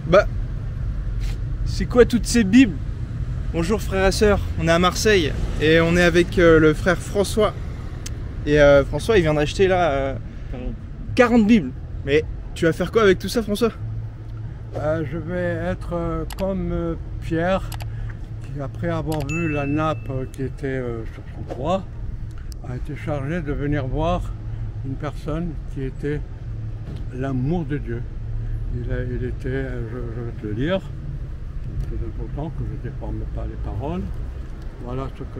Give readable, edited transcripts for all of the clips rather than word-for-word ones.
Bah, c'est quoi toutes ces bibles? Bonjour frères et sœurs, on est à Marseille et on est avec le frère François. Et François il vient d'acheter là 40 bibles. Mais tu vas faire quoi avec tout ça, François? Je vais être comme Pierre, qui après avoir vu la nappe qui était sur son toit, a été chargé de venir voir une personne qui était l'amour de Dieu. Il était, je vais te le lire, c'est important que je ne déforme pas les paroles. Voilà ce que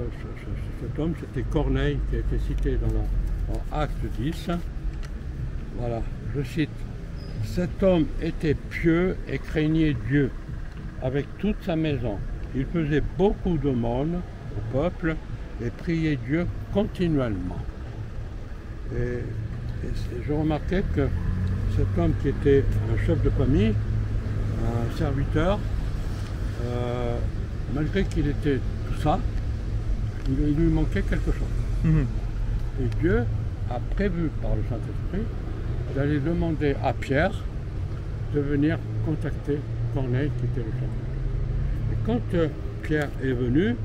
cet homme, c'était Corneille, qui a été cité dans Acte 10. Voilà, je cite: cet homme était pieux et craignait Dieu avec toute sa maison. Il faisait beaucoup d'aumônes au peuple et priait Dieu continuellement. Et je remarquais que cet homme qui était un chef de famille, un serviteur, malgré qu'il était tout ça, il lui manquait quelque chose. Et Dieu a prévu par le Saint-Esprit d'aller demander à Pierre de venir contacter Corneille qui était le chef. Et quand Pierre est venu,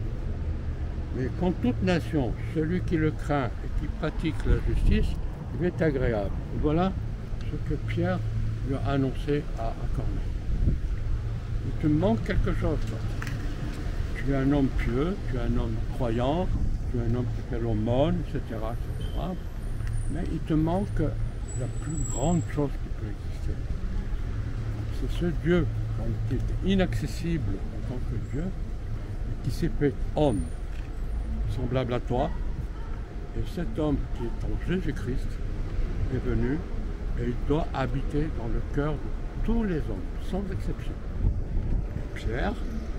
mais quand toute nation, celui qui le craint et qui pratique la justice, lui est agréable. Et voilà ce que Pierre lui a annoncé à Corneille. Il te manque quelque chose, toi. Tu es un homme pieux, tu es un homme croyant, tu es un homme qui fait l'aumône, etc., etc. Mais il te manque la plus grande chose qui peut exister. C'est ce Dieu qui est inaccessible en tant que Dieu, et qui s'est fait homme, semblable à toi. Et cet homme qui est en Jésus-Christ est venu et il doit habiter dans le cœur de tous les hommes, sans exception. Pierre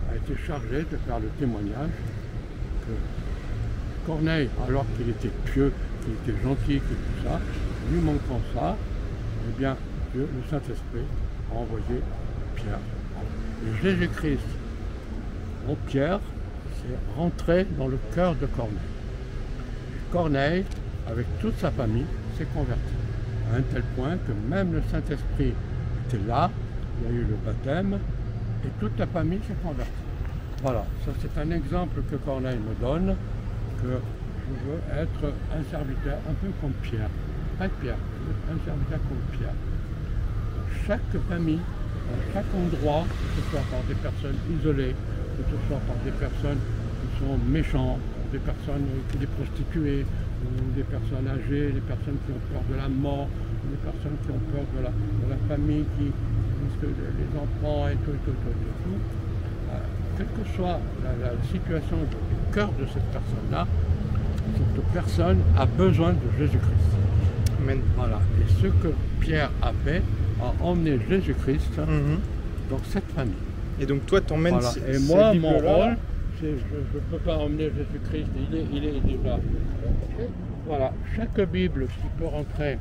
a été chargé de faire le témoignage que Corneille, alors qu'il était pieux, qu'il était gentil, que tout ça, lui manquant ça, eh bien, Dieu, le Saint-Esprit, a envoyé Pierre. Et Jésus-Christ, en Pierre, s'est rentré dans le cœur de Corneille. Et Corneille, avec toute sa famille, s'est converti. À un tel point que même le Saint-Esprit était là, il y a eu le baptême, et toute la famille s'est convertie. Voilà, ça c'est un exemple que Corneille me donne, que je veux être un serviteur un peu comme Pierre. Pas Pierre, un serviteur comme Pierre. Dans chaque famille, dans chaque endroit, que ce soit par des personnes isolées, que ce soit par des personnes qui sont méchantes, des personnes qui des prostituées, ou des personnes âgées, des personnes qui ont peur de la mort, des personnes qui ont peur de la famille, qui risquent les enfants et tout. Quelle que soit la situation du cœur de cette personne-là, cette personne a besoin de Jésus-Christ. Amen. Voilà. Et ce que Pierre a fait, a emmené Jésus-Christ dans cette famille. Et donc toi t'emmènes voilà. Et moi, mon rôle, je ne peux pas emmener Jésus-Christ, il est déjà. Voilà, chaque Bible qui peut rentrer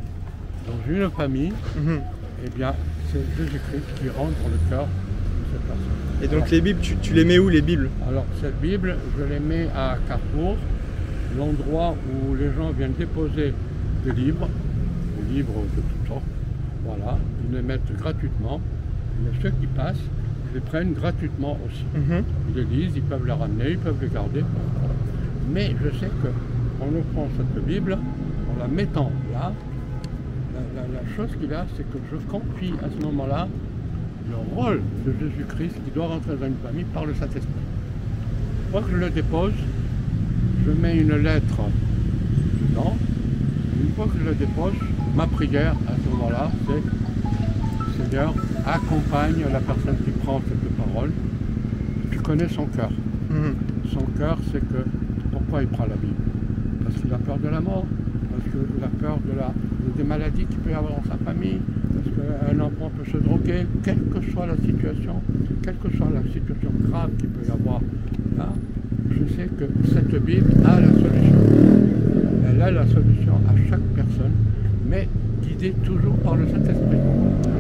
dans une famille, eh bien, c'est Jésus-Christ qui rentre dans le cœur de cette personne. Et donc les Bibles, tu les mets où les Bibles? Alors cette Bible, je les mets à Carrefour, l'endroit où les gens viennent déposer des livres de toutes sortes. Voilà, ils les mettent gratuitement. Mais ceux qui passent, ils les prennent gratuitement aussi. Ils les lisent, ils peuvent les ramener, ils peuvent les garder. Mais je sais qu'en offrant cette Bible, en la mettant là, la chose qu'il a, c'est que je confie à ce moment-là le rôle de Jésus-Christ qui doit rentrer dans une famille par le Saint-Esprit. Une fois que je le dépose, je mets une lettre dedans. Une fois que je le dépose, ma prière à ce moment-là, c'est: Seigneur, accompagne la personne qui prend cette parole. Tu connais son cœur. Son cœur, c'est que pourquoi il prend la Bible? Parce qu'il a peur de la mort, parce qu'il a peur des maladies qu'il peut y avoir dans sa famille, parce qu'un enfant peut se droguer, quelle que soit la situation grave qu'il peut y avoir là. Je sais que cette Bible a la solution. Elle a la solution à chaque personne, mais guidée toujours par le Saint-Esprit.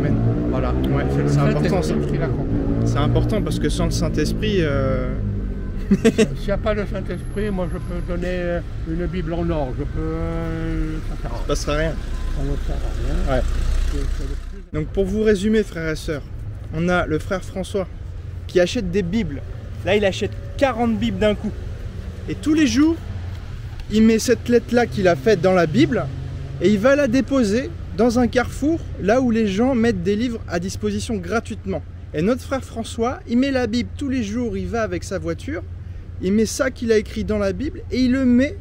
Amen. Voilà. Ouais, c'est important ça. C'est important parce que sans le Saint-Esprit... S'il n'y a pas le Saint-Esprit, moi je peux donner une Bible en or. Je peux... ça ne passera rien. Ça ne sert à rien. Ouais. Donc pour vous résumer, frères et sœurs, on a le frère François qui achète des Bibles. Là, il achète 40 Bibles d'un coup. Et tous les jours, il met cette lettre-là qu'il a faite dans la Bible et il va la déposer dans un carrefour, là où les gens mettent des livres à disposition gratuitement. Et notre frère François, il met la Bible tous les jours, il va avec sa voiture, il met ça qu'il a écrit dans la Bible et il le met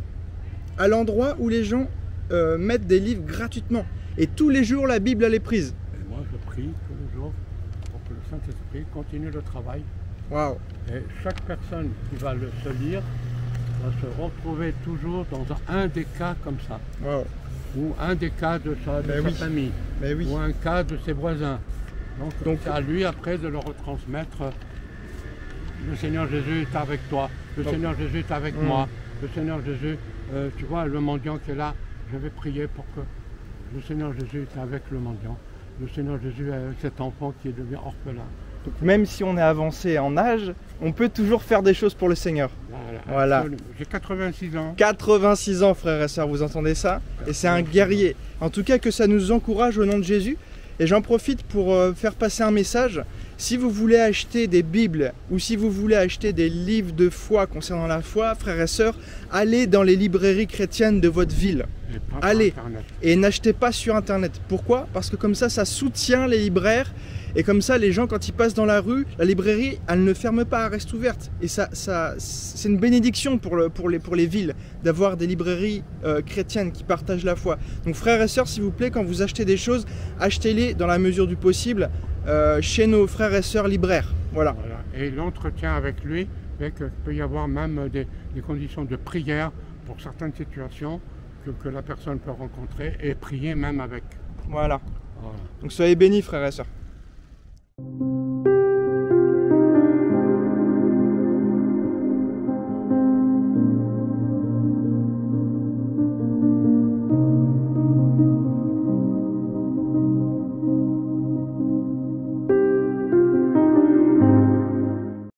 à l'endroit où les gens mettent des livres gratuitement. Et tous les jours, la Bible, elle est prise. Et moi, je prie tous les jours pour que le Saint-Esprit continue le travail. Waouh! Et chaque personne qui va se lire va se retrouver toujours dans un des cas comme ça. Waouh! Ou un des cas de sa famille, oui. ou un cas de ses voisins. Donc c'est à lui après de le retransmettre. Le Seigneur Jésus est avec toi, le Seigneur Jésus est avec moi, le Seigneur Jésus, tu vois le mendiant qui est là, je vais prier pour que le Seigneur Jésus est avec le mendiant, le Seigneur Jésus est avec cet enfant qui est devenu orphelin. Donc même si on est avancé en âge, on peut toujours faire des choses pour le Seigneur. Voilà. J'ai 86 ans. 86 ans, frères et sœurs, vous entendez ça? Et c'est un guerrier. En tout cas, que ça nous encourage au nom de Jésus. Et j'en profite pour faire passer un message. Si vous voulez acheter des Bibles ou si vous voulez acheter des livres de foi concernant la foi, frères et sœurs, allez dans les librairies chrétiennes de votre ville. Allez. Et n'achetez pas sur Internet. Pourquoi? Parce que comme ça soutient les libraires. Et comme ça, les gens, quand ils passent dans la rue, la librairie, elle ne ferme pas, elle reste ouverte. Et ça c'est une bénédiction pour les villes, d'avoir des librairies chrétiennes qui partagent la foi. Donc frères et sœurs, s'il vous plaît, quand vous achetez des choses, achetez-les dans la mesure du possible chez nos frères et sœurs libraires. Voilà. Et l'entretien avec lui fait qu'il peut y avoir même des conditions de prière pour certaines situations que la personne peut rencontrer et prier même avec. Voilà. Donc soyez bénis, frères et sœurs.